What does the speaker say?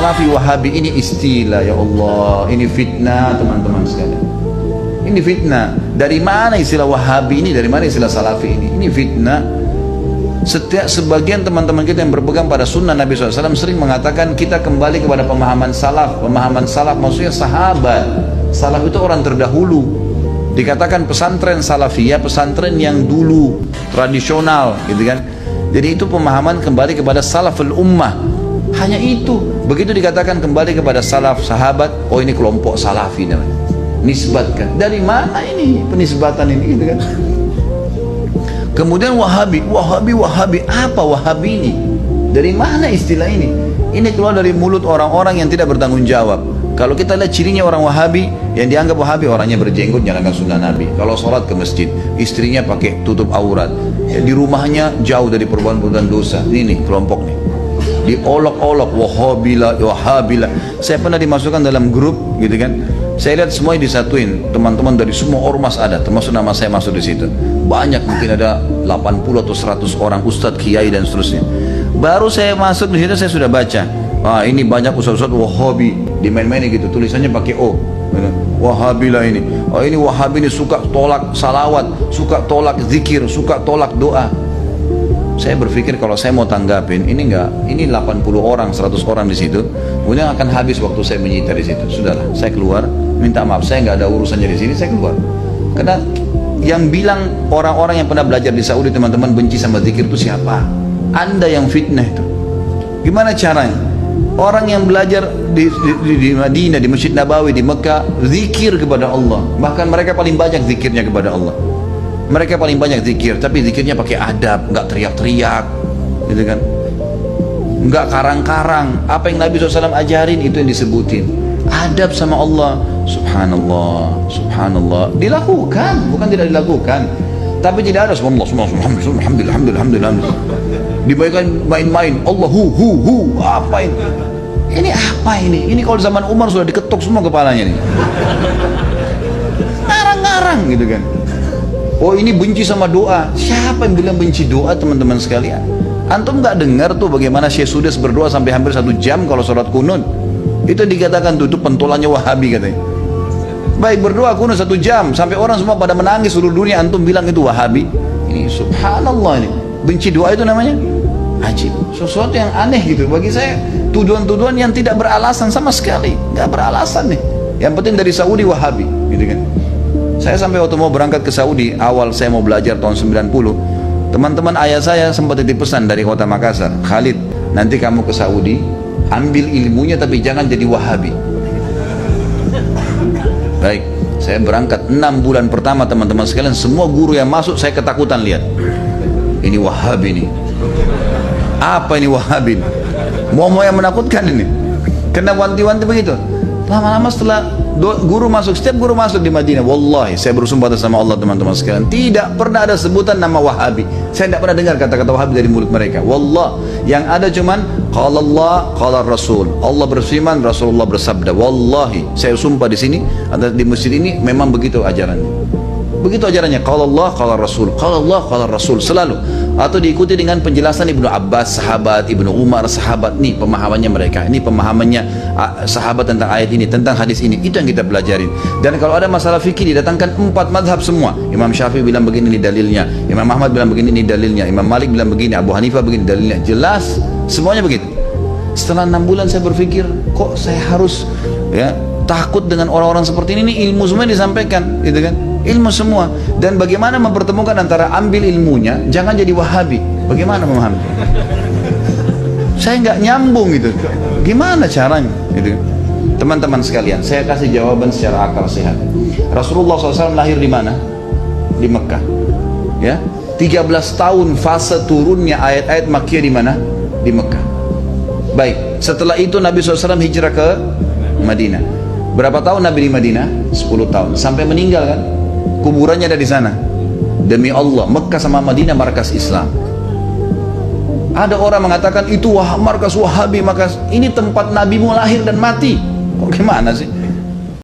salafi wahabi ini istilah, ya Allah, ini fitnah teman-teman sekalian. Ini fitnah. Dari mana istilah wahabi ini, dari mana istilah salafi ini? Ini fitnah. Setiap sebagian teman-teman kita yang berpegang pada sunnah Nabi SAW sering mengatakan kita kembali kepada pemahaman salaf. Pemahaman salaf maksudnya sahabat. Salaf itu orang terdahulu. Dikatakan pesantren salafiyah, pesantren yang dulu, tradisional, gitu kan. Jadi itu pemahaman kembali kepada salaful ummah. Hanya itu. Begitu dikatakan kembali kepada salaf, sahabat, oh ini kelompok salafi namanya. Nisbatkan. Dari mana ini penisbatan ini, gitu kan? Kemudian wahabi. Apa wahabi ini? Dari mana istilah ini? Ini keluar dari mulut orang-orang yang tidak bertanggung jawab. Kalau kita lihat cirinya orang wahabi, yang dianggap wahabi orangnya berjenggot, jalankan sunnah Nabi. Kalau sholat ke masjid, istrinya pakai tutup aurat. Ya, di rumahnya jauh dari perbuatan dosa. Ini kelompok nih. Diolok-olok, wahabila. Saya pernah dimasukkan dalam grup, gitu kan. Saya lihat semuanya disatuin, teman-teman dari semua ormas ada, termasuk nama saya masuk di situ. Banyak, mungkin ada 80 atau 100 orang ustadz, kiai dan seterusnya. Baru saya masuk di situ saya sudah baca. Wah, ini banyak ustadz-ustadz wahabi, dimain-mainin gitu, tulisannya pakai O. Wahabi lah ini. Oh, ini wahabi ini suka tolak salawat, suka tolak zikir, suka tolak doa. Saya berpikir kalau saya mau tanggapin, ini 80 orang, 100 orang di situ, kemudian akan habis waktu saya menyita di situ. Sudahlah, saya keluar, minta maaf, saya nggak ada urusannya di sini, saya keluar. Karena yang bilang orang-orang yang pernah belajar di Saudi, teman-teman, benci sama zikir itu siapa? Anda yang fitnah itu. Gimana caranya? Orang yang belajar di Madinah, di Masjid Nabawi, di Mekah, zikir kepada Allah. Bahkan mereka paling banyak zikirnya kepada Allah. Mereka paling banyak zikir, tapi zikirnya pakai adab, nggak teriak-teriak, gitu kan? Nggak karang-karang. Apa yang Nabi SAW ajarin itu yang disebutin. Adab sama Allah. Subhanallah, subhanallah. Dilakukan, bukan tidak dilakukan. Tapi tidak ada subhanallah, alhamdulillah. Dibaikkan main-main. Allah hu. Apa ini? Ini apa ini? Ini kalau zaman Umar sudah diketuk semua kepalanya nih. Ngarang-ngarang gitu kan. Oh, ini benci sama doa. Siapa yang bilang benci doa, teman-teman sekalian? Antum nggak dengar tuh bagaimana Syekh Sudes berdoa sampai hampir 1 jam kalau sholat kunut? Itu dikatakan tuh, itu pentolannya Wahabi katanya. Baik, berdoa kunut 1 jam sampai orang semua pada menangis seluruh dunia, antum bilang itu Wahabi? Ini subhanallah, ini benci doa itu namanya ajib. Sesuatu yang aneh gitu bagi saya, tuduhan-tuduhan yang tidak beralasan sama sekali, nggak beralasan nih. Yang penting dari Saudi Wahabi, gitu kan? Saya sampai waktu mau berangkat ke Saudi, awal saya mau belajar tahun 90, teman-teman ayah saya sempat titip pesan dari kota Makassar, Khalid, nanti kamu ke Saudi, ambil ilmunya tapi jangan jadi Wahabi. Baik, saya berangkat 6 bulan pertama, teman-teman sekalian, semua guru yang masuk saya ketakutan lihat. Ini Wahabi nih. Apa ini Wahabi? Mau yang menakutkan ini. Kena wanti-wanti begitu. Lama-lama setelah guru masuk, setiap guru masuk di Madinah, wallahi saya bersumpah atas nama Allah, teman-teman sekalian, tidak pernah ada sebutan nama Wahabi. Saya tidak pernah dengar kata-kata Wahabi dari mulut mereka. Wallah, yang ada cuman qala Allah, qala Rasul. Allah berfirman, Rasulullah bersabda. Wallahi, saya sumpah di sini, di masjid ini memang begitu ajarannya. Begitu ajarannya, qala Allah, qala Rasul, qala Allah, qala Rasul, selalu. Atau diikuti dengan penjelasan Ibnu Abbas, sahabat, Ibnu Umar, sahabat. Nih pemahamannya mereka, ini pemahamannya sahabat tentang ayat ini, tentang hadis ini. Itu yang kita pelajarin. Dan kalau ada masalah fikih, didatangkan 4 mazhab semua. Imam Syafi'i bilang begini, ini dalilnya. Imam Ahmad bilang begini, ini dalilnya. Imam Malik bilang begini, Abu Hanifah begini, dalilnya. Jelas, semuanya begitu. Setelah 6 bulan saya berpikir, kok saya harus takut dengan orang-orang seperti ini? Ilmu semua disampaikan, gitu kan? Ilmu semua. Dan bagaimana mempertemukan antara ambil ilmunya, jangan jadi Wahabi. Bagaimana memahami? Saya nggak nyambung gitu. Gimana caranya? Gitu. Teman-teman sekalian, saya kasih jawaban secara akal sehat. Rasulullah SAW lahir di mana? Di Mekah. Ya, 13 tahun fase turunnya ayat-ayat Makkiyah di mana? Di Mekah. Baik, setelah itu Nabi SAW hijrah ke Madinah. Berapa tahun Nabi di Madinah? 10 tahun. Sampai meninggal kan? Kuburannya ada di sana. Demi Allah, Mekah sama Madinah markas Islam. Ada orang mengatakan itu markas Wahabi, markas ini tempat Nabimu lahir dan mati. Kok gimana sih?